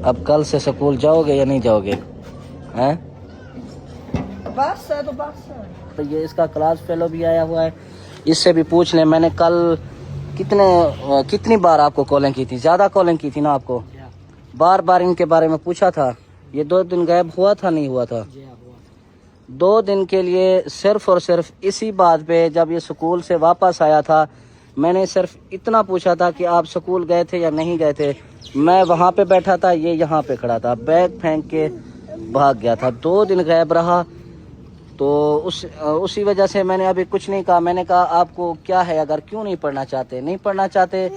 अब कल से स्कूल जाओगे या नहीं जाओगे? हैं? बस है तो बस है। तो ये इसका क्लास फेलो भी आया हुआ है, इससे भी पूछ लें। मैंने कल कितनी बार आपको कॉलिंग की थी? ज़्यादा कॉलिंग की थी ना आपको, बार बार इनके बारे में पूछा था। ये 2 दिन गायब हुआ था नहीं हुआ था? 2 दिन के लिए सिर्फ और सिर्फ इसी बात पे, जब ये स्कूल से वापस आया था, मैंने सिर्फ इतना पूछा था कि आप स्कूल गए थे या नहीं गए थे। मैं वहाँ पे बैठा था, ये यहाँ पे खड़ा था, बैग फेंक के भाग गया था। 2 दिन गायब रहा, तो उसी वजह से मैंने अभी कुछ नहीं कहा। मैंने कहा आपको क्या है, अगर क्यों नहीं पढ़ना चाहते, नहीं पढ़ना चाहते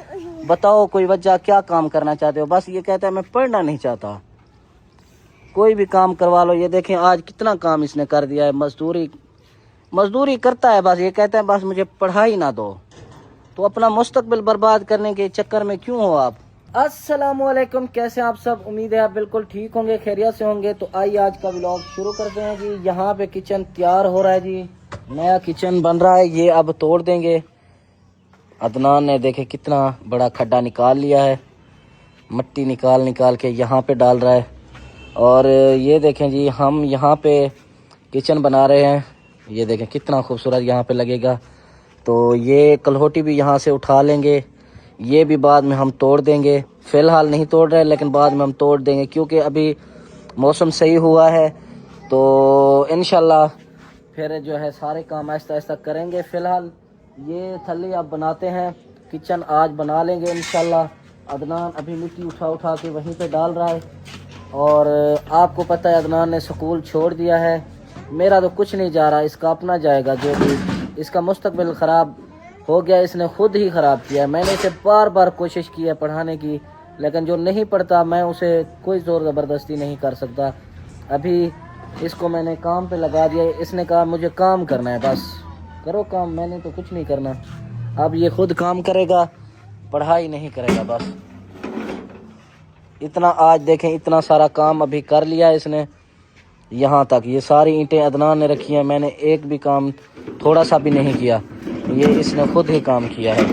बताओ, कोई वजह, क्या काम करना चाहते हो? बस ये कहता है मैं पढ़ना नहीं चाहता। कोई भी काम करवा लो। ये देखें आज कितना काम इसने कर दिया है, मजदूरी करता है, बस ये कहता है बस मुझे पढ़ाई ना दो। तो अपना मुस्तकबिल बर्बाद करने के चक्कर में क्यों हो आप? अस्सलामुअलैकुम, कैसे आप सब? उम्मीद है आप बिल्कुल ठीक होंगे, खैरियत से होंगे। तो आइए आज का व्लॉग शुरू करते हैं जी। यहाँ पे किचन तैयार हो रहा है जी, नया किचन बन रहा है। ये अब तोड़ देंगे। अदनान ने देखे कितना बड़ा खड्डा निकाल लिया है, मट्टी निकाल के यहाँ पे डाल रहा है। और ये देखें जी, हम यहाँ पे किचन बना रहे हैं। ये देखें कितना खूबसूरत यहाँ पे लगेगा। तो ये कलहोटी भी यहाँ से उठा लेंगे, ये भी बाद में हम तोड़ देंगे। फ़िलहाल नहीं तोड़ रहे, लेकिन बाद में हम तोड़ देंगे, क्योंकि अभी मौसम सही हुआ है। तो इंशाल्लाह फिर जो है सारे काम आहिस्ता आहिस्ता करेंगे। फ़िलहाल ये थल्ली अब बनाते हैं, किचन आज बना लेंगे इंशाल्लाह। अदनान अभी मिट्टी उठा के वहीं पे डाल रहा है। और आपको पता है अदनान ने स्कूल छोड़ दिया है। मेरा तो कुछ नहीं जा रहा, इसका अपना जाएगा। जो भी इसका मुस्तकबिल ख़राब हो गया, इसने खुद ही ख़राब किया। मैंने इसे बार बार कोशिश की है पढ़ाने की, लेकिन जो नहीं पढ़ता मैं उसे कोई ज़ोर ज़बरदस्ती नहीं कर सकता। अभी इसको मैंने काम पे लगा दिया, इसने कहा मुझे काम करना है, बस करो काम, मैंने तो कुछ नहीं करना। अब ये खुद काम करेगा, पढ़ाई नहीं करेगा। बस इतना आज देखें, इतना सारा काम अभी कर लिया है इसने। यहाँ तक ये सारी ईंटें अदनान ने रखी हैं, मैंने एक भी काम थोड़ा सा भी नहीं किया, ये इसने खुद ही काम किया है।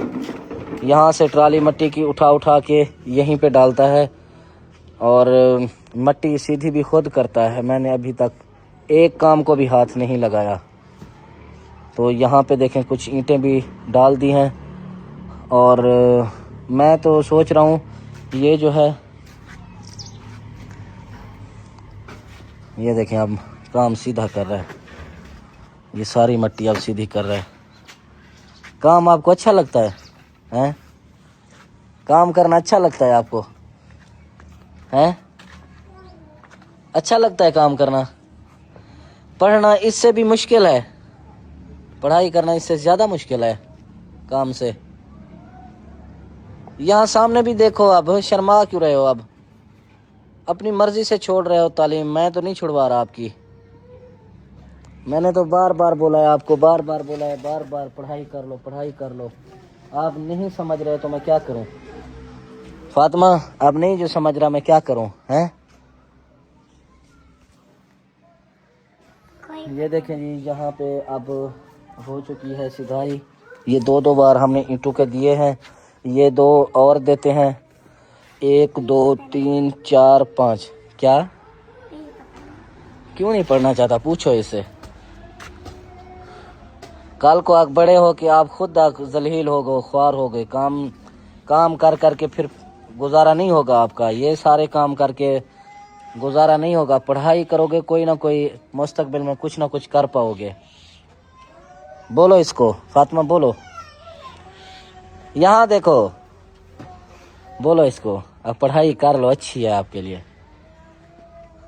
यहाँ से ट्राली मट्टी की उठा के यहीं पे डालता है, और मट्टी सीधी भी खुद करता है। मैंने अभी तक एक काम को भी हाथ नहीं लगाया। तो यहाँ पे देखें कुछ ईंटें भी डाल दी हैं। और मैं तो सोच रहा हूँ ये जो है, ये देखें अब काम सीधा कर रहा है, ये सारी मट्टी अब सीधी कर रहा है। काम आपको अच्छा लगता है? हैं? काम करना अच्छा लगता है आपको? हैं? अच्छा लगता है काम करना? पढ़ना इससे भी मुश्किल है, पढ़ाई करना इससे ज़्यादा मुश्किल है काम से। यहाँ सामने भी देखो, अब शर्मा क्यों रहे हो? अब अपनी मर्जी से छोड़ रहे हो तालीम, मैं तो नहीं छुड़वा रहा आपकी। मैंने तो बार बार बोला है आपको, बार बार बोला है, बार बार पढ़ाई कर लो, पढ़ाई कर लो। आप नहीं समझ रहे तो मैं क्या करूं? फातिमा, आप नहीं जो समझ रहा, मैं क्या करूं? हैं? ये देखें जी, यहाँ पे अब हो चुकी है सिधाई। ये 2 बार हमने ईंटों के दिए हैं, ये 2 और देते हैं। 1 2 3 4 5। क्या क्यों नहीं पढ़ना चाहता? पूछो इससे। कल को आप बड़े हो कि आप खुद जलील हो गए, ख्वार हो गए, काम कर करके फिर गुजारा नहीं होगा आपका। ये सारे काम करके गुजारा नहीं होगा। पढ़ाई करोगे, कोई ना कोई मुस्तकबिल में कुछ ना कुछ कर पाओगे। बोलो इसको, फातिमा बोलो, यहाँ देखो, बोलो इसको, अब पढ़ाई कर लो, अच्छी है आपके लिए।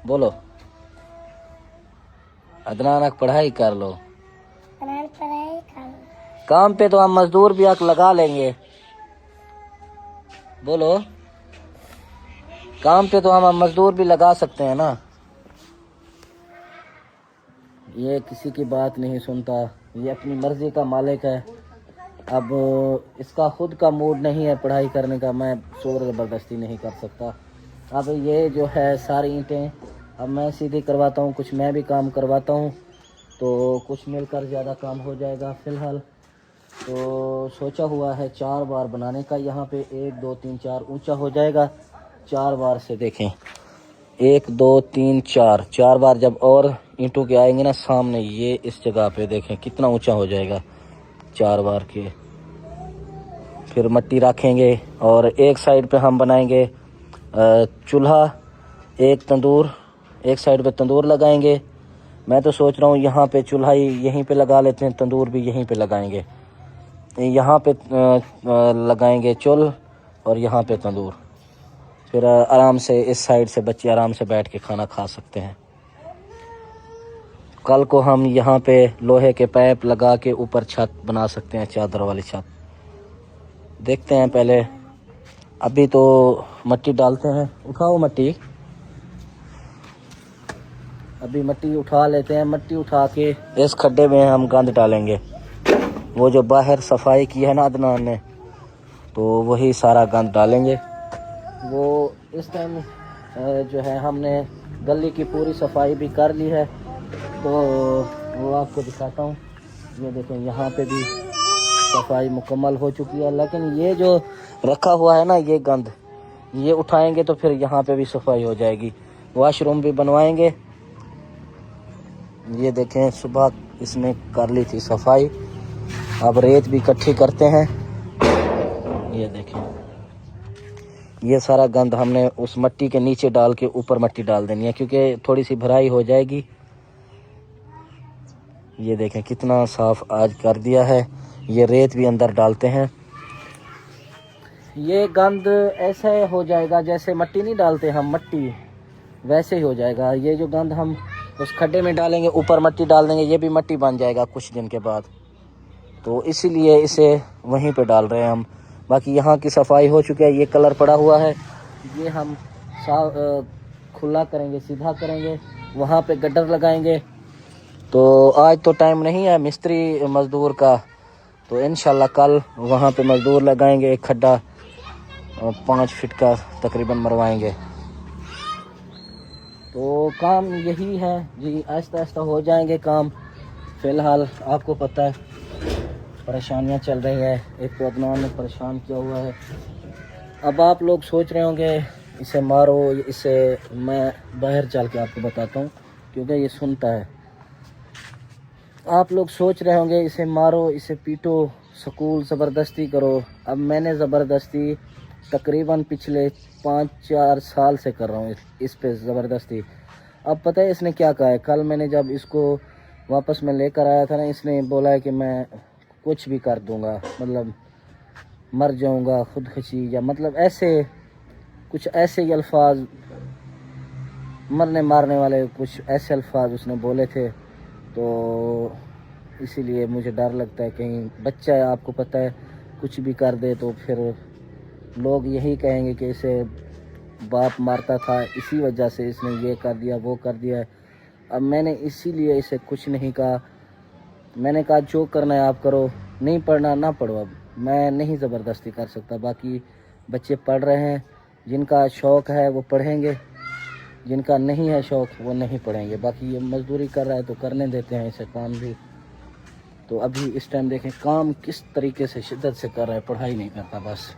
बोलो अदनान, पढ़ाई कर लो। काम पे तो हम मजदूर भी आग लगा लेंगे। बोलो, काम पे तो हम मजदूर भी लगा सकते हैं ना। ये किसी की बात नहीं सुनता, ये अपनी मर्जी का मालिक है। अब इसका खुद का मूड नहीं है पढ़ाई करने का, मैं जोर ज़बरदस्ती नहीं कर सकता। अब ये जो है सारी ईंटें अब मैं सीधी करवाता हूँ, कुछ मैं भी काम करवाता हूँ, तो कुछ मिलकर ज़्यादा काम हो जाएगा। फ़िलहाल तो सोचा हुआ है 4 बार बनाने का। यहाँ पे 1 2 3 4 ऊंचा हो जाएगा, 4 बार से देखें, 1 2 3 4, 4 बार जब और ईंटों के आएंगे ना सामने, ये इस जगह पे देखें कितना ऊंचा हो जाएगा 4 बार के। फिर मिट्टी रखेंगे और एक साइड पे हम बनाएंगे चूल्हा, एक तंदूर, एक साइड पे तंदूर लगाएंगे। मैं तो सोच रहा हूँ यहाँ पे चूल्हा ही यहीं पे लगा लेते हैं, तंदूर भी यहीं पे लगाएंगे। यहाँ पे लगाएंगे चुल्ह और यहाँ पे तंदूर। फिर आराम से इस साइड से बच्चे आराम से बैठ के खाना खा सकते हैं। कल को हम यहाँ पे लोहे के पाइप लगा के ऊपर छत बना सकते हैं, चादर वाली छत। देखते हैं पहले, अभी तो मिट्टी डालते हैं। उठाओ मिट्टी, अभी मिट्टी उठा लेते हैं। मिट्टी उठा के इस खड्डे में हम गंद डालेंगे। वो जो बाहर सफाई की है ना अदनान ने, तो वही सारा गंद डालेंगे। वो इस टाइम जो है हमने गली की पूरी सफाई भी कर ली है, तो वो आपको दिखाता हूँ। ये देखें, यहाँ पे भी सफाई मुकम्मल हो चुकी है। लेकिन ये जो रखा हुआ है ना ये गंद, ये उठाएंगे तो फिर यहाँ पे भी सफाई हो जाएगी। वॉशरूम भी बनवाएंगे। ये देखें, सुबह इसमें कर ली थी सफाई, अब रेत भी इकट्ठी करते हैं। ये देखें, ये सारा गंद हमने उस मिट्टी के नीचे डाल के ऊपर मिट्टी डाल देनी है, क्योंकि थोड़ी सी भराई हो जाएगी। ये देखें कितना साफ आज कर दिया है। ये रेत भी अंदर डालते हैं। ये गंद ऐसे हो जाएगा जैसे मिट्टी नहीं डालते हम, मिट्टी वैसे ही हो जाएगा। ये जो गंद हम उस खड्डे में डालेंगे, ऊपर मिट्टी डाल देंगे, ये भी मिट्टी बन जाएगा कुछ दिन के बाद। तो इसीलिए इसे वहीं पे डाल रहे हैं हम। बाकी यहाँ की सफाई हो चुकी है, ये कलर पड़ा हुआ है, ये हम खुला करेंगे, सीधा करेंगे, वहाँ पे गड्ढर लगाएंगे। तो आज तो टाइम नहीं है मिस्त्री मज़दूर का, तो इंशाल्लाह कल वहाँ पे मज़दूर लगाएंगे, एक खड्डा 5 फीट का तकरीबन मरवाएंगे। तो काम यही है जी, आहिस्ता आहिस्ता हो जाएंगे काम। फ़िलहाल आपको पता है परेशानियां चल रही है, एक तो अदनान ने परेशान किया हुआ है। अब आप लोग सोच रहे होंगे इसे मारो, इसे मैं बाहर चल के आपको बताता हूँ क्योंकि ये सुनता है। आप लोग सोच रहे होंगे इसे मारो, इसे पीटो, स्कूल ज़बरदस्ती करो। अब मैंने ज़बरदस्ती तकरीबन पिछले 5-4 साल से कर रहा हूँ इस पे ज़बरदस्ती। अब पता है इसने क्या कहा है, कल मैंने जब इसको वापस में लेकर आया था ना, इसने बोला है कि मैं कुछ भी कर दूंगा, मतलब मर जाऊंगा, खुदकुशी, या मतलब ऐसे कुछ ऐसे ही अल्फाज, मरने मारने वाले कुछ ऐसे अल्फाज उसने बोले थे। तो इसीलिए मुझे डर लगता है कहीं बच्चा है, आपको पता है, कुछ भी कर दे तो फिर लोग यही कहेंगे कि इसे बाप मारता था, इसी वजह से इसने ये कर दिया, वो कर दिया है। अब मैंने इसीलिए इसे कुछ नहीं कहा। मैंने कहा जो करना है आप करो, नहीं पढ़ना ना पढ़ो। अब मैं नहीं ज़बरदस्ती कर सकता। बाकी बच्चे पढ़ रहे हैं, जिनका शौक़ है वो पढ़ेंगे, जिनका नहीं है शौक़ वो नहीं पढ़ेंगे। बाकी ये मज़दूरी कर रहा है तो करने देते हैं इसे काम भी। तो अभी इस टाइम देखें काम किस तरीके से शिद्दत से कर रहा है, पढ़ाई नहीं करता बस।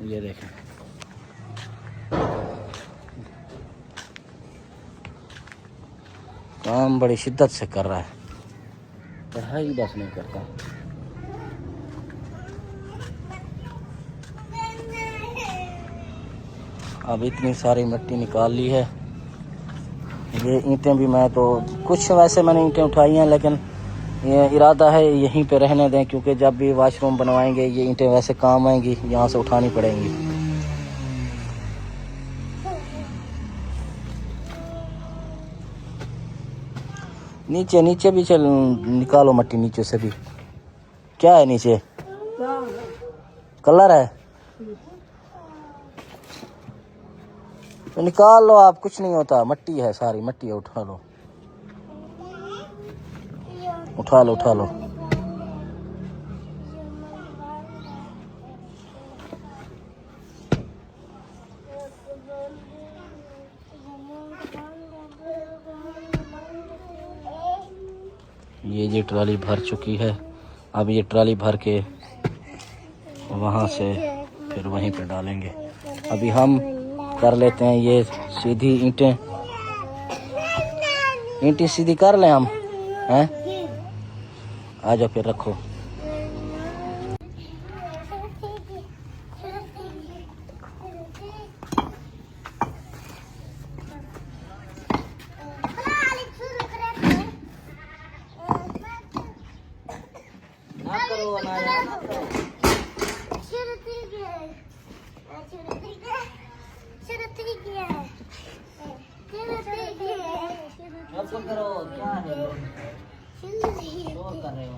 ये देखें, काम बड़ी शिद्दत से कर रहा है, पढ़ाई बस नहीं करता। अब इतनी सारी मिट्टी निकाल ली है। ये ईंटें भी मैं तो कुछ वैसे मैंने ईंटें उठाई हैं, लेकिन ये इरादा है यहीं पे रहने दें, क्योंकि जब भी वॉशरूम बनवाएंगे ये ईंटें वैसे काम आएंगी, यहाँ से उठानी पड़ेंगी। नीचे नीचे भी चल निकालो मिट्टी, नीचे से भी। क्या है नीचे? कलर है तो निकाल लो आप, कुछ नहीं होता, मिट्टी है, सारी मिट्टी है, उठा लो उठा लो उठा लो। ये ट्राली भर चुकी है। अब ये ट्राली भर के वहाँ से फिर वहीं पे डालेंगे। अभी हम कर लेते हैं ये सीधी ईंटें सीधी कर लें हम हैं। आ जाओ फिर रखो। करो क्या है कर रहे हो?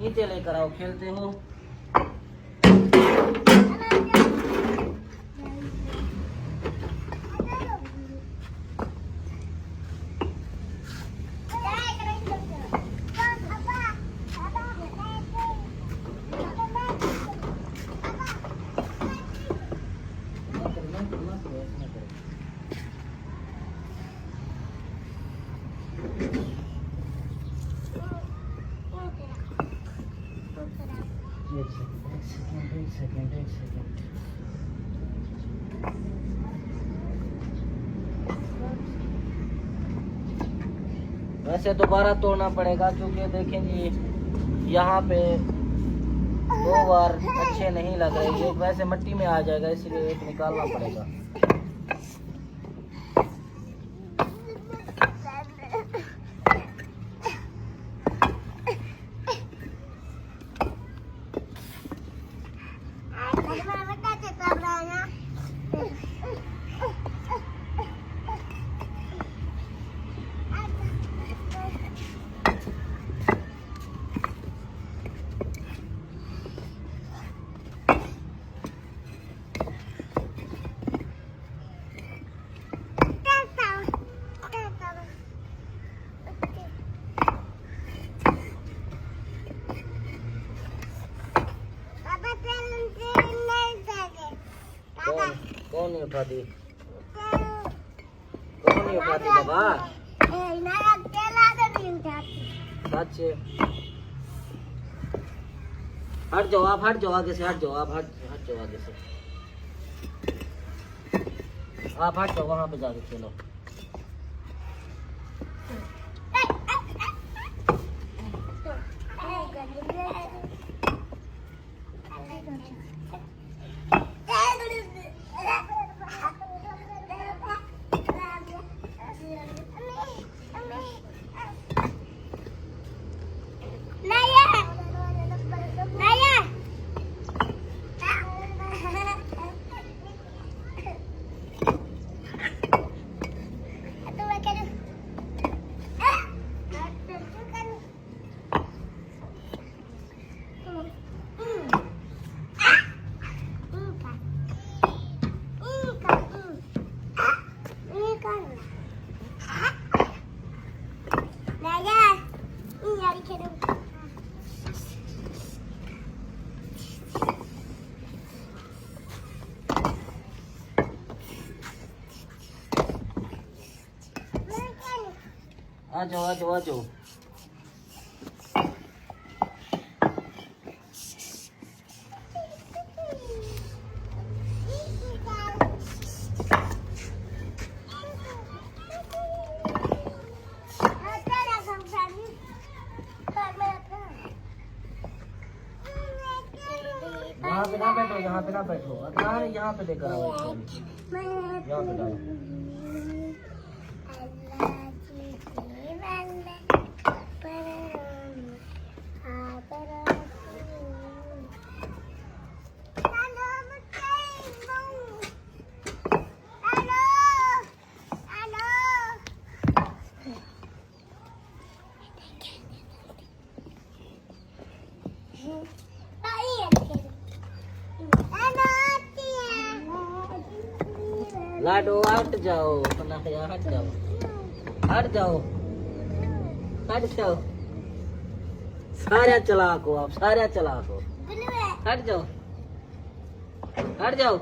ईंटें लेकर आओ, खेलते हो। एक सेकंड। वैसे दोबारा तोड़ना पड़ेगा क्योंकि देखेंगे यहाँ पे 2 बार अच्छे नहीं लग रहे। एक वैसे मिट्टी में आ जाएगा, इसलिए एक निकालना पड़ेगा। कौन नहीं उठाती? कौन नहीं उठाती बाबा? सच। हट जाओ आप, हट जाओ आगे से, हट जाओ आप, हट जाओ आगे से। आप हट जाओ, वहां पे जाके खेलो। आ जाओ आ जाओ आ जाओ। यहाँ पे ना बैठो, यहाँ पे ना बैठो, यहाँ पे लेकर आओ, यहाँ पे डालो। लाडो हट जाओ, हट जाओ, हट जाओ, हट जाओ। सारे चलाक हो आप, सारे चलाक हो। हट जाओ, हट जाओ।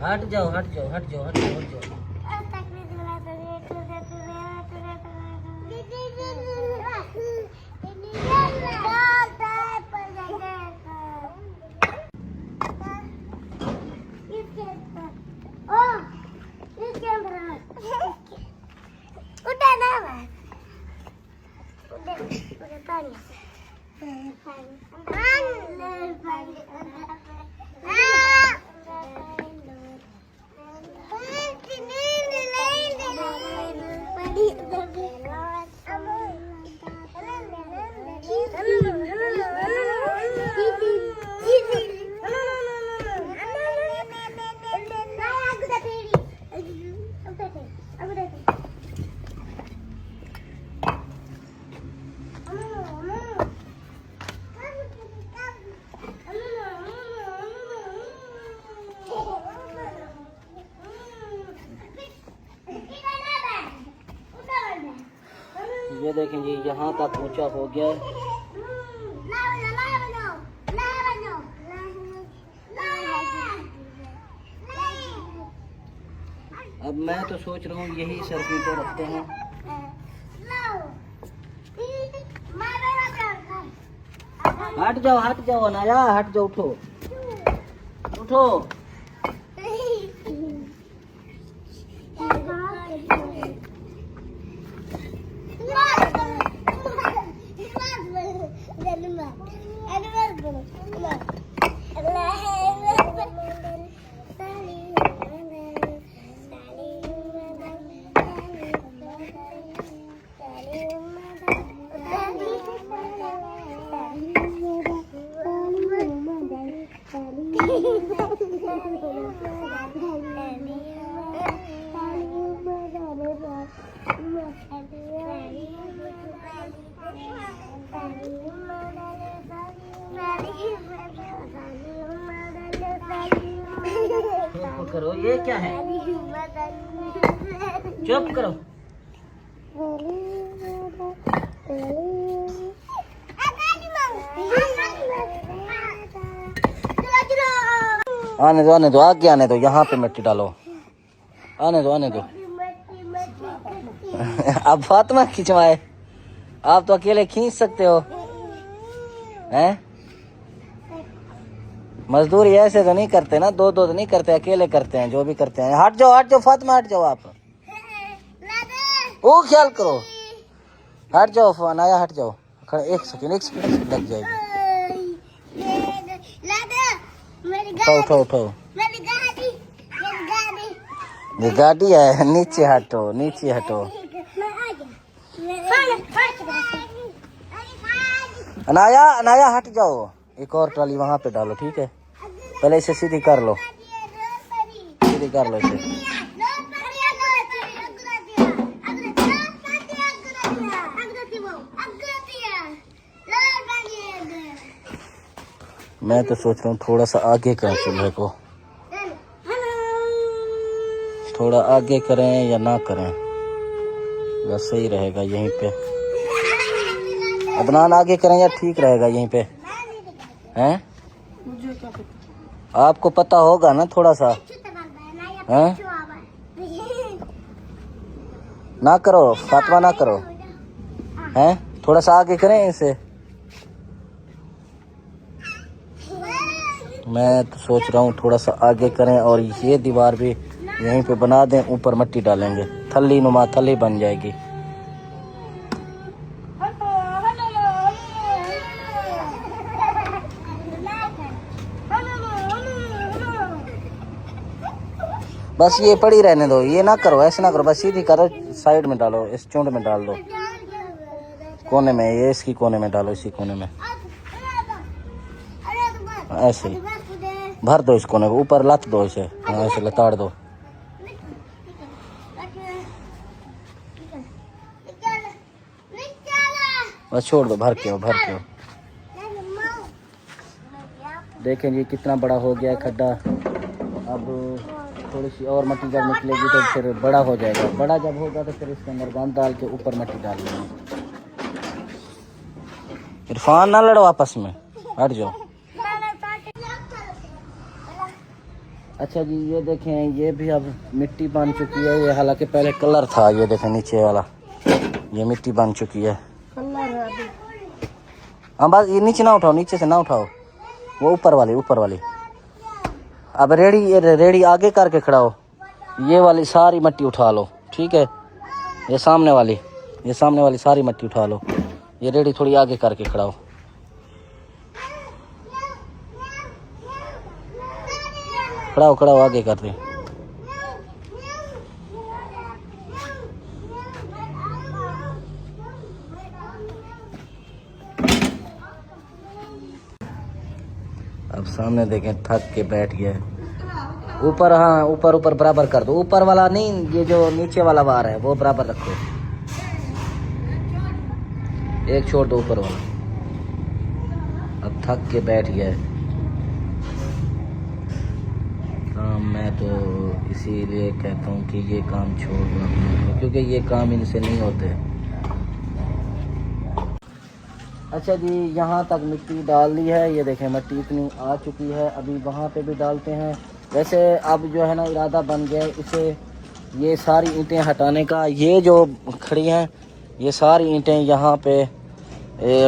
हट जाओ हट जाओ हट जाओ हट जाओ हट जाओ। ये देखें जी यहाँ तक ऊंचा हो गया है। अब मैं तो सोच रहा हूँ यही सर्फी पे रखते हैं। हट जाओ अनाया हट जाओ उठो उठो। चुप करो, ये क्या है? चुप करो। आने दो आगे आने दो, यहाँ पे मिट्टी डालो। आने दो अब फातिमा खिंचवाए, आप तो अकेले खींच सकते हो हैं? मजदूरी ऐसे तो नहीं करते ना, दो तो नहीं करते, अकेले करते हैं जो भी करते हैं। हट जाओ फातिमा हट जाओ आप। वो ख्याल करो, हट जाओ अनाया हट जाओ। एक सेकंड लग जाएगी। उठो ये गाड़ी है, नीचे हटो। अनाया हट जाओ। एक और ट्रॉली वहां पे डालो, ठीक है? पहले इसे सीधी कर लो इसे। मैं तो सोच रहा हूँ थोड़ा सा आगे करें, चूल्हे को थोड़ा आगे करें या ना करें, बस सही रहेगा यहीं पे। अदनान आगे करें या ठीक रहेगा यहीं पे हैं? आपको पता होगा ना थोड़ा सा हैं? ना करो फातिमा, ना करो हैं? थोड़ा सा आगे करें इसे। मैं तो सोच रहा हूँ थोड़ा सा आगे करें और ये दीवार भी यहीं पे बना दें, ऊपर मिट्टी डालेंगे, थली बन जाएगी। बस ये पड़ी रहने दो, ये ना करो, ऐसे ना करो, बस सीधी करो, साइड में डालो, इस चुंड में डाल दो, कोने में, ये इसकी कोने में डालो, इसी कोने में ऐसे ही भर दो इस कोने को, ऊपर लत दो इसे, ऐसे लताड़ दो। बस छोड़ दो, भर के हो। देखें जी कितना बड़ा हो गया खड्डा। अब थोड़ी सी और मट्टी जब निकलेगी तो फिर बड़ा हो जाएगा। बड़ा जब होगा तो फिर इसके अंदर गंद डाल के ऊपर मट्टी डाल देंगे। इरफान ना लड़ो आपस में, हट जाओ। अच्छा जी, ये देखें, ये भी अब मिट्टी बन चुकी है। ये हालांकि पहले कलर था। ये देखें नीचे वाला, ये मिट्टी बन चुकी है। हाँ बस ये नीचे ना उठाओ, नीचे से ना उठाओ, वो ऊपर वाली। अब रेडी आगे करके खड़ा हो। ये वाली सारी मिट्टी उठा लो, ठीक है। ये सामने वाली सारी मिट्टी उठा लो। ये रेडी थोड़ी आगे करके खड़ा हो। खड़ा हो आगे कर दे। अब सामने देखें, थक के बैठ गया है। ऊपर, हाँ ऊपर बराबर कर दो। ऊपर वाला नहीं, ये जो नीचे वाला बार है वो बराबर रखो। एक छोड़ दो ऊपर वाला। अब थक के बैठ गया है। मैं तो इसीलिए कहता हूँ कि ये काम छोड़ दो, क्योंकि ये काम इनसे नहीं होते। अच्छा जी, यहाँ तक मिट्टी डाल दी है। ये देखें मिट्टी इतनी आ चुकी है। अभी वहाँ पे भी डालते हैं। वैसे अब जो है ना, इरादा बन गया है इसे, ये सारी ईंटें हटाने का। ये जो खड़ी हैं, ये सारी ईंटें यहाँ पे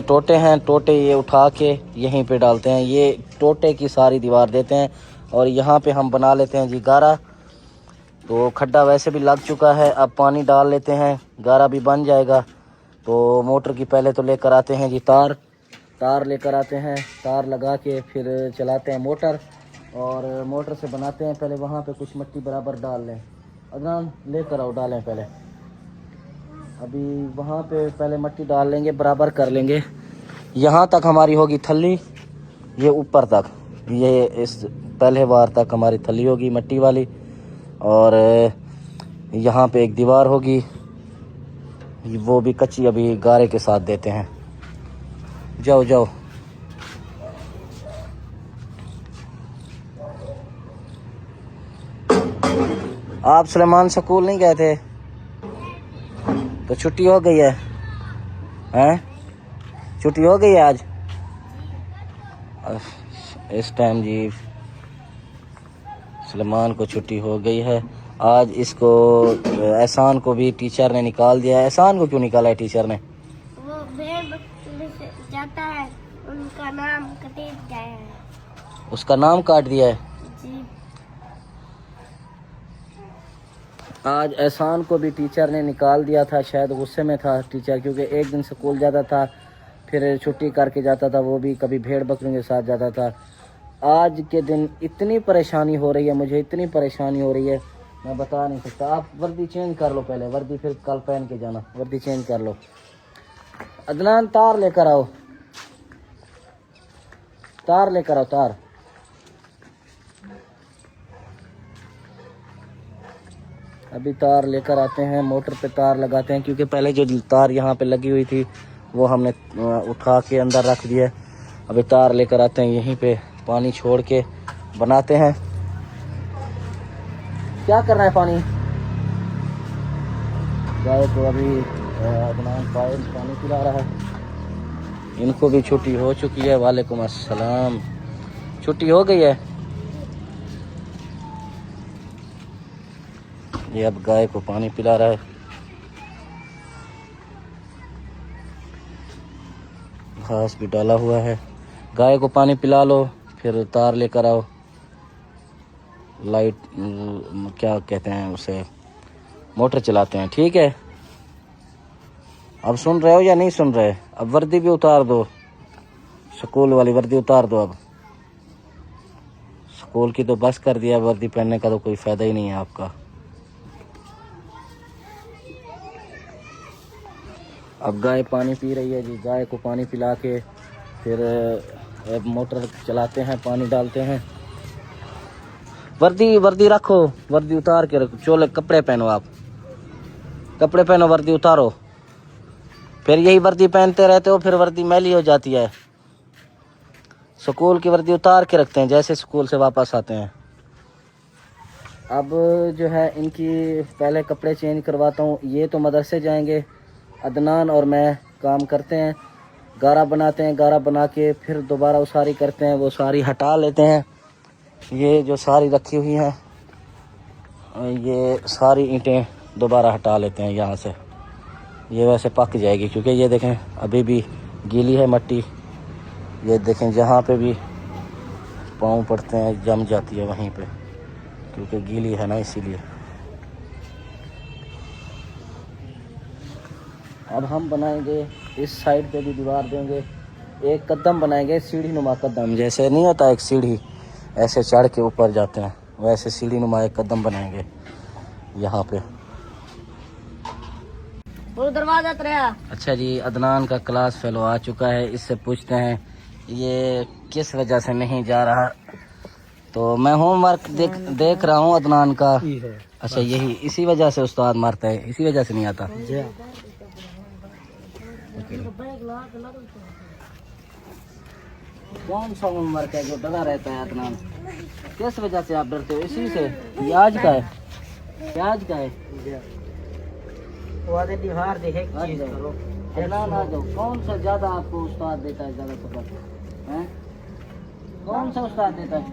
टोटे हैं, टोटे ये उठा के यहीं पे डालते हैं। ये टोटे की सारी दीवार देते हैं और यहाँ पे हम बना लेते हैं जी गारा। तो खड्डा वैसे भी लग चुका है, अब पानी डाल लेते हैं, गारा भी बन जाएगा। तो मोटर की पहले तो लेकर आते हैं जी तार लेकर आते हैं। तार लगा के फिर चलाते हैं मोटर, और मोटर से बनाते हैं। पहले वहाँ पे कुछ मिट्टी बराबर डाल लें। अदनान लेकर आओ, डालें पहले। अभी वहाँ पे पहले मिट्टी डाल लेंगे, बराबर कर लेंगे। यहाँ तक हमारी होगी थल्ली, ये ऊपर तक, ये इस पहले बार तक हमारी थल्ली होगी मिट्टी वाली। और यहाँ पे एक दीवार होगी, वो भी कच्ची, अभी गारे के साथ देते हैं। जाओ। आप सुलेमान स्कूल नहीं गए थे? तो छुट्टी हो गई है? हैं? छुट्टी हो गई है आज? इस टाइम जी सुलेमान को छुट्टी हो गई है आज। इसको एहसान को भी टीचर ने निकाल दिया है। एहसान को क्यों निकाला है टीचर ने? वो भेड़ जाता है, उनका नाम कट गया है। उसका नाम काट दिया है जी। आज एहसान को भी टीचर ने निकाल दिया था। शायद गुस्से में था टीचर, क्योंकि एक दिन स्कूल जाता था, फिर छुट्टी करके जाता था, वो भी कभी भेड़ बकरियों के साथ जाता था। आज के दिन इतनी परेशानी हो रही है मुझे, इतनी परेशानी हो रही है, मैं बता नहीं सकता। आप वर्दी चेंज कर लो पहले, वर्दी फिर कल पहन के जाना। वर्दी चेंज कर लो। अदनान तार लेकर आओ, तार। अभी तार लेकर आते हैं, मोटर पे तार लगाते हैं, क्योंकि पहले जो तार यहाँ पे लगी हुई थी वो हमने उठा के अंदर रख दिया। अभी तार लेकर आते हैं, यहीं पे पानी छोड़ के बनाते हैं। क्या करना है पानी? गाय को अभी अदनान पानी पिला रहा है। इनको भी छुट्टी हो चुकी है। वालेकुम अस्सलाम। छुट्टी हो गई है। ये अब गाय को पानी पिला रहा है। घास भी डाला हुआ है। गाय को पानी पिला लो, फिर तार लेकर आओ। लाइट क्या कहते हैं उसे, मोटर चलाते हैं, ठीक है। अब सुन रहे हो या नहीं सुन रहे? अब वर्दी भी उतार दो, स्कूल वाली वर्दी उतार दो। अब स्कूल की तो बस कर दिया, वर्दी पहनने का तो कोई फायदा ही नहीं है आपका। अब गाय पानी पी रही है जी। गाय को पानी पिला के फिर मोटर चलाते हैं, पानी डालते हैं। वर्दी रखो, वर्दी उतार के रखो। चोले कपड़े पहनो, आप कपड़े पहनो, वर्दी उतारो। फिर यही वर्दी पहनते रहते हो, फिर वर्दी मैली हो जाती है। स्कूल की वर्दी उतार के रखते हैं जैसे स्कूल से वापस आते हैं। अब जो है इनकी पहले कपड़े चेंज करवाता हूँ। ये तो मदरसे जाएंगे, अदनान और मैं काम करते हैं, गारा बनाते हैं। गारा बना के फिर दोबारा उसारी करते हैं, वो सारी हटा लेते हैं। ये जो सारी रखी हुई हैं, ये सारी ईंटें दोबारा हटा लेते हैं यहाँ से। ये वैसे पक जाएगी क्योंकि ये देखें अभी भी गीली है मट्टी। ये देखें जहाँ पे भी पाँव पड़ते हैं जम जाती है वहीं पे, क्योंकि गीली है ना, इसीलिए। अब हम बनाएंगे इस साइड पे भी दीवार देंगे, एक कदम बनाएंगे, सीढ़ी नुमा कदम, जैसे नहीं होता एक सीढ़ी ऐसे चढ़ के ऊपर जाते हैं, वैसे सीढ़ी नुमा एक कदम बनाएंगे यहाँ पे। वो दरवाजा तरह। अच्छा जी, अदनान का क्लास फेलो आ चुका है, इससे पूछते हैं ये किस वजह से नहीं जा रहा। तो मैं होमवर्क देख रहा हूँ अदनान का। अच्छा, यही इसी वजह से उस्ताद मारता है, इसी वजह से नहीं आता। कौन सा होमवर्क है जो डरा रहता है अदनान? किस वजह से आप डरते हो? इसी से? ये आज का है? क्या आज का है? अदनान आ जाओ। कौन सा ज्यादा आपको उस्ताद देता है, ज्यादा सबक हैं? कौन सा उस्ताद देता है?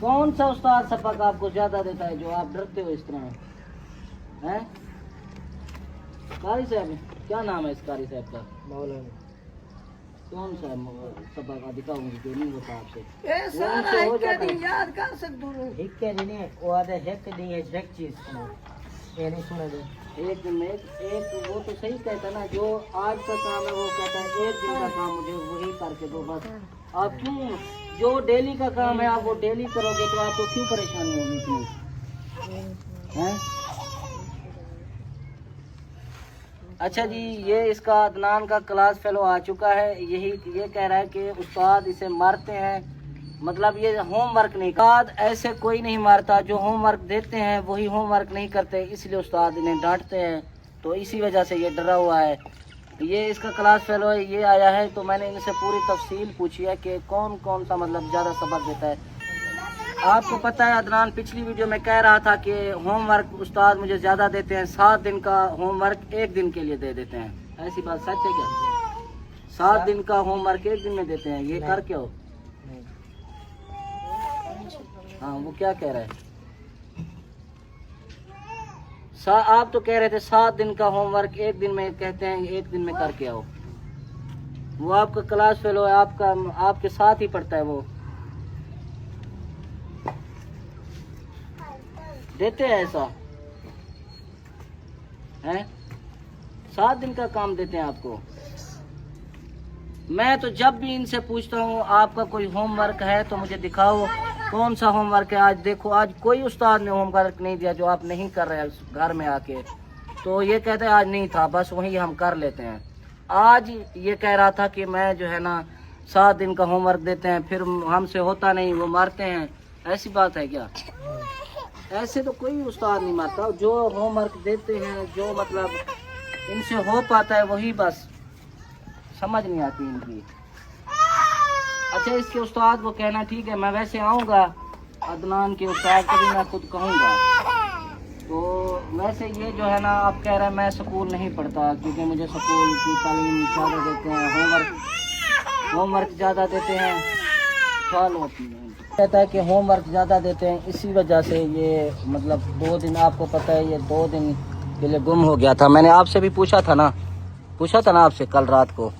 कौन सा उस्ताद सबक आपको ज्यादा देता है जो आप डरते हो इस तरह हैं? कारी साहब, क्या नाम है इस कारी साहब का? मौलाना। कौन सा सबक दिखाओ मुझे जो नहीं होता आपसे? ये सारा एक याद कर सकते हो। एक नहीं, वो आधा हेक नहीं है, एक चीज ये नहीं सुना दे। एक दिन में एक वो तो सही कहता ना, जो आज का काम है वो कहता है एक दिन का काम मुझे वही करके दो बस। आप क्यों, जो डेली का काम है आप वो डेली करोगे तो आपको क्यों परेशानी होगी इतनी हैं? अच्छा जी, ये इसका अदनान का क्लास फेलो आ चुका है। ये कह रहा है कि उस्ताद इसे मारते हैं, मतलब ये होमवर्क नहीं। उस्ताद ऐसे कोई नहीं मारता, जो होमवर्क देते हैं वही होमवर्क नहीं करते, इसलिए उस्ताद इन्हें डांटते हैं। तो इसी वजह से ये डरा हुआ है। ये इसका क्लास फेलो है, ये आया है। तो मैंने इनसे पूरी तफसील पूछी है कि कौन कौन सा मतलब ज़्यादा सबक देता है। आपको पता है अदनान पिछली वीडियो में कह रहा था कि होमवर्क उस्ताद मुझे ज़्यादा देते हैं, 7 दिन का होमवर्क एक दिन के लिए दे देते हैं। ऐसी बात सच है क्या? 7 दिन का होमवर्क एक दिन में देते हैं, ये कर क्या हो? हाँ, वो क्या कह रहा है? आप तो कह रहे थे 7 दिन का होमवर्क एक दिन में, कहते हैं एक दिन में करके आओ। वो आपका क्लास फेलो है, आपके साथ ही पढ़ता है, वो देते हैं ऐसा है? 7 दिन का काम देते हैं आपको। मैं तो जब भी इनसे पूछता हूँ आपका कोई होमवर्क है तो मुझे दिखाओ, कौन सा होमवर्क है। आज देखो, आज कोई उस्ताद ने होमवर्क नहीं दिया जो आप नहीं कर रहे हैं घर में आके। तो ये कहते हैं आज नहीं था, बस वही हम कर लेते हैं। आज ये कह रहा था कि मैं जो है ना 7 दिन का होमवर्क देते हैं, फिर हमसे होता नहीं, वो मारते हैं। ऐसी बात है क्या? ऐसे तो कोई उस्ताद नहीं मारता। जो होमवर्क देते हैं, जो मतलब इनसे हो पाता है वही बस समझ नहीं आती इनकी। अच्छा, इसके उस्ताद को कहना ठीक है, मैं वैसे आऊँगा अदनान के उस्ताद को भी मैं खुद कहूँगा। तो वैसे ये जो है ना, आप कह रहे हैं मैं स्कूल नहीं पढ़ता क्योंकि मुझे स्कूल की तालीम ज़्यादा देते हैं, होमवर्क ज़्यादा देते हैं। चलो, कहता है कि होमवर्क ज़्यादा देते हैं, इसी वजह से ये मतलब 2 दिन, आपको पता है ये 2 दिन के लिए गुम हो गया था। मैंने आपसे भी पूछा था ना आपसे कल रात को।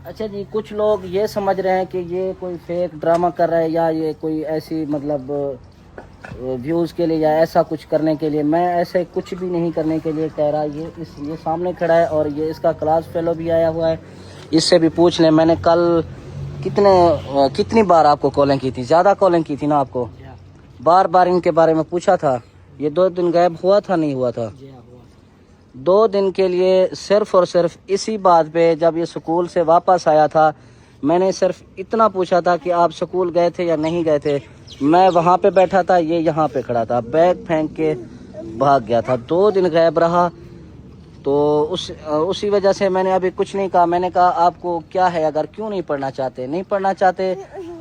अच्छा जी, कुछ लोग ये समझ रहे हैं कि ये कोई फेक ड्रामा कर रहा है या ये कोई ऐसी मतलब व्यूज़ के लिए या ऐसा कुछ करने के लिए। मैं ऐसे कुछ भी नहीं करने के लिए कह रहा। ये सामने खड़ा है और ये इसका क्लास फेलो भी आया हुआ है, इससे भी पूछ लें। मैंने कल कितनी बार आपको कॉलिंग की थी? ज़्यादा कॉलिंग की थी ना आपको, बार बार इनके बारे में पूछा था। ये 2 दिन गायब हुआ था, नहीं हुआ था? 2 दिन के लिए सिर्फ और सिर्फ इसी बात पे, जब ये स्कूल से वापस आया था, मैंने सिर्फ इतना पूछा था कि आप स्कूल गए थे या नहीं गए थे। मैं वहाँ पे बैठा था, ये यहाँ पे खड़ा था, बैग फेंक के भाग गया था। 2 दिन गायब रहा। तो उसी वजह से मैंने अभी कुछ नहीं कहा। मैंने कहा आपको क्या है, अगर क्यों नहीं पढ़ना चाहते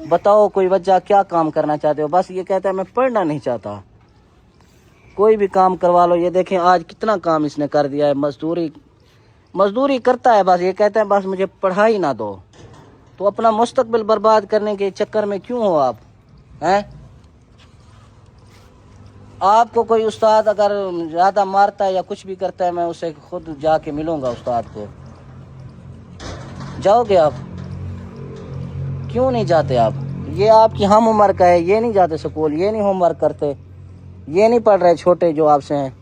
बताओ, कोई वजह, क्या काम करना चाहते हो? बस ये कहता है मैं पढ़ना नहीं चाहता, कोई भी काम करवा लो। ये देखें आज कितना काम इसने कर दिया है, मजदूरी करता है, बस ये कहता है बस मुझे पढ़ाई ना दो। तो अपना मुस्तकबिल बर्बाद करने के चक्कर में क्यों हो आप हैं? आपको कोई उस्ताद अगर ज़्यादा मारता है या कुछ भी करता है, मैं उसे खुद जाके मिलूंगा उस्ताद को। जाओगे आप? क्यों नहीं जाते आप? ये आपकी हम उम्र का है, ये नहीं जाते स्कूल, ये नहीं होमवर्क करते, ये नहीं पढ़ रहे छोटे जो आपसे हैं,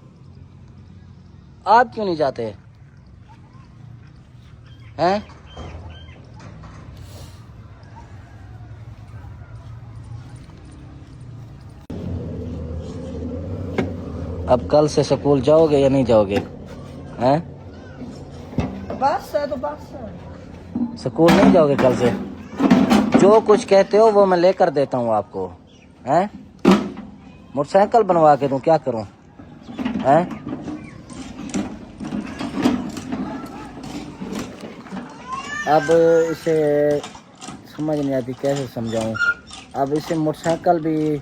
आप क्यों नहीं जाते हैं? अब कल से स्कूल जाओगे या नहीं जाओगे हैं? बस है तो बस है। स्कूल नहीं जाओगे कल से? जो कुछ कहते हो वो मैं लेकर देता हूँ आपको हैं? मोटरसाइकिल बनवा के दूं, क्या करूं हैं? अब इसे समझ नहीं आती कैसे समझाऊं। अब इसे मोटरसाइकिल भी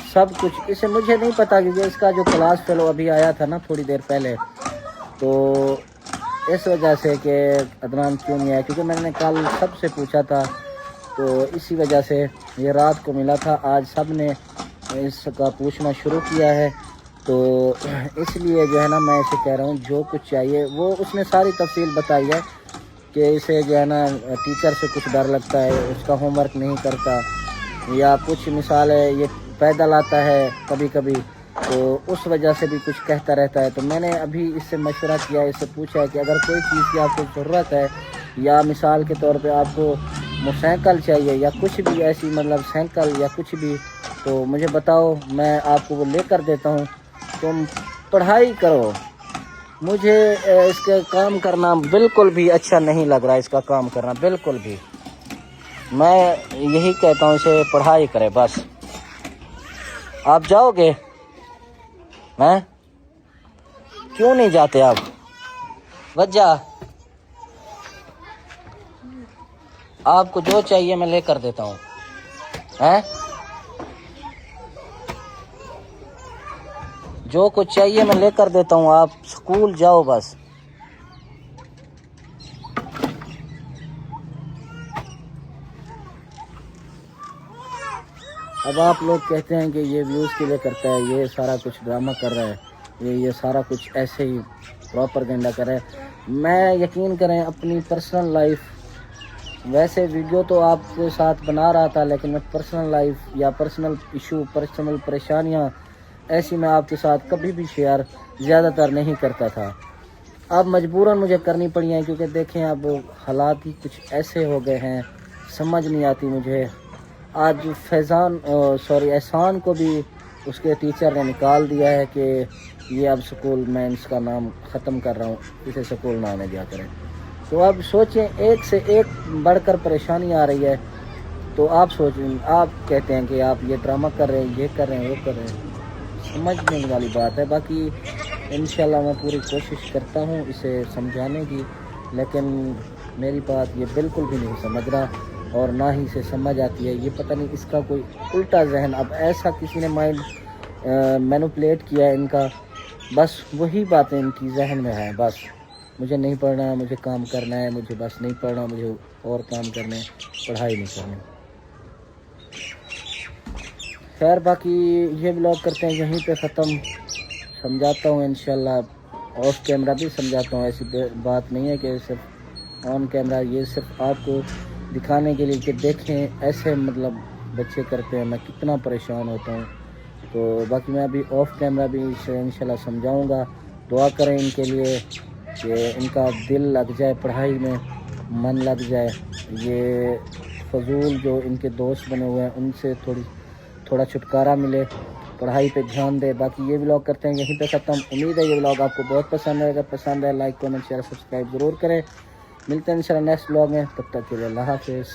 सब कुछ, इसे मुझे नहीं पता क्योंकि इसका जो क्लास फेलो अभी आया था ना थोड़ी देर पहले, तो इस वजह से कि अदनान क्यों नहीं आया, क्योंकि मैंने कल सबसे पूछा था, तो इसी वजह से ये रात को मिला था। आज सब ने इसका पूछना शुरू किया है, तो इसलिए जो है ना मैं इसे कह रहा हूँ जो कुछ चाहिए वो उसने सारी तफसील बताई है कि इसे जो है ना टीचर से कुछ डर लगता है, उसका होमवर्क नहीं करता, या कुछ मिसाल है ये पैदल आता है कभी कभी, तो उस वजह से भी कुछ कहता रहता है। तो मैंने अभी इससे मशवरा किया, इससे पूछा है कि अगर कोई चीज़ की आपको ज़रूरत है, या मिसाल के तौर पे आपको मोटरसाइकिल चाहिए या कुछ भी ऐसी मतलब साइकिल या कुछ भी, तो मुझे बताओ, मैं आपको वो लेकर देता हूँ। तुम पढ़ाई करो। मुझे इसके काम करना बिल्कुल भी अच्छा नहीं लग रहा है, इसका काम करना बिल्कुल भी। मैं यही कहता हूँ इसे पढ़ाई करे बस। आप जाओगे हैं? क्यों नहीं जाते आप? वजह आपको जो चाहिए मैं लेकर देता हूँ हैं? जो कुछ चाहिए मैं लेकर देता हूँ, आप स्कूल जाओ बस। अब आप लोग कहते हैं कि ये व्यूज़ के लिए करता है, ये सारा कुछ ड्रामा कर रहा है, ये सारा कुछ ऐसे ही प्रोपेगेंडा कर रहा है। मैं यकीन करें अपनी पर्सनल लाइफ, वैसे वीडियो तो आपके साथ बना रहा था, लेकिन मैं पर्सनल लाइफ या पर्सनल इशू, पर्सनल परेशानियां ऐसी मैं आपके साथ कभी भी शेयर ज़्यादातर नहीं करता था। अब मजबूरन मुझे करनी पड़ी है, क्योंकि देखें अब हालात ही कुछ ऐसे हो गए हैं, समझ नहीं आती मुझे। आज एहसान को भी उसके टीचर ने निकाल दिया है कि ये अब स्कूल मैं इसका नाम ख़त्म कर रहा हूँ, इसे स्कूल ना आने दिया करें। तो अब सोचें, एक से एक बढ़कर परेशानी आ रही है, तो आप सोचें, आप कहते हैं कि आप ये ड्रामा कर रहे हैं, ये कर रहे हैं, वो कर रहे हैं, समझने वाली बात है। बाकी इंशाल्लाह मैं पूरी कोशिश करता हूँ इसे समझाने की, लेकिन मेरी बात ये बिल्कुल भी नहीं समझ रहा और ना ही इसे समझ आती है। ये पता नहीं इसका कोई उल्टा जहन, अब ऐसा किसी ने माइंड मैनिपुलेट किया है इनका, बस वही बातें इनकी जहन में है। बस मुझे नहीं पढ़ना है, मुझे काम करना है, मुझे बस नहीं पढ़ना, मुझे और काम करने हैं, पढ़ाई नहीं करनी। खैर बाकी ये ब्लॉग करते हैं यहीं पे ख़त्म। समझाता हूँ इंशाल्लाह ऑफ कैमरा भी समझाता हूँ, ऐसी बात नहीं है कि सिर्फ ऑन कैमरा। ये सिर्फ आपको दिखाने के लिए कि देखें ऐसे मतलब बच्चे करते हैं, मैं कितना परेशान होता हूँ। तो बाकी मैं अभी ऑफ कैमरा भी इंशाल्लाह समझाऊँगा। दुआ करें इनके लिए कि इनका दिल लग जाए पढ़ाई में, मन लग जाए, ये फजूल जो इनके दोस्त बने हुए हैं उनसे थोड़ा छुटकारा मिले, पढ़ाई पे ध्यान दे। बाकी ये व्लॉग करते हैं यहीं पे ख़त्म। उम्मीद है ये व्लॉग आपको बहुत पसंद आएगा। पसंद है लाइक कमेंट शेयर सब्सक्राइब ज़रूर करें। मिलते हैं इंशाल्लाह नेक्स्ट व्लॉग में, तब तक के लिए अल्लाह हाफ़िज़।